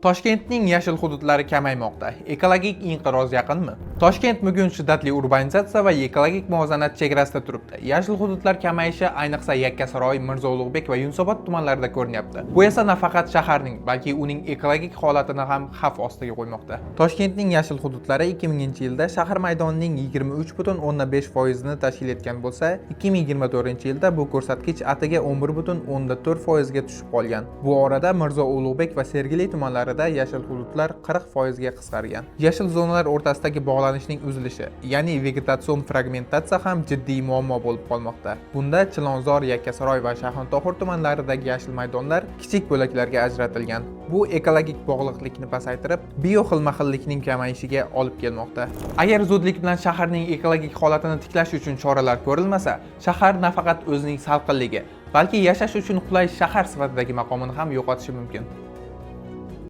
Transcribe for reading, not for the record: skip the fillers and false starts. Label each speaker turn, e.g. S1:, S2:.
S1: Toshkentning yashil hududlari kamaymoqda. Ekologik inqiroz yaqinmi? Toshkent bugun shiddatli urbanizatsiya va ekologik muvozanat chegarasida turibdi. Yashil hududlar kamayishi ayniqsa Yakkasaroy, Mirzo Ulug'bek va Yunusobod tumanlarida ko'rinyapti. Bu esa nafaqat shaharning, balki uning ekologik holatini ham xavf ostiga qo'ymoqda. Toshkentning yashil hududlari 2000-yilda shahar maydonining 23.5% ni tashkil etgan bo'lsa, 2024-yilda bu ko'rsatkich atigi 11.4% ga tushib qolgan. Bu orada Mirzo Ulug'bek va Sergeli tumanlarida yashil hududlar 40% ga qisqargan. Yashil zonalar o'rtasidagi bog'lanishning uzilishi, ya'ni vegetatsion fragmentatsiya ham jiddiy muammo bo'lib qolmoqda. Bunda Chilonzor, Yakkasaroy va Shayxontohur tumanlaridagi yashil maydonlar kichik bo'laklarga ajratilgan. Bu ekologik bog'liqlikni pasaytirib, bioxilma-xillikning kamayishiga olib kelmoqda. Agar zudlik bilan shaharning ekologik holatini tiklash uchun choralar ko'rilmasa, shahar nafaqat o'zining salqinligi, balki yashash uchun qulay shahar sifatidagi maqomini ham yo'qotishi mumkin.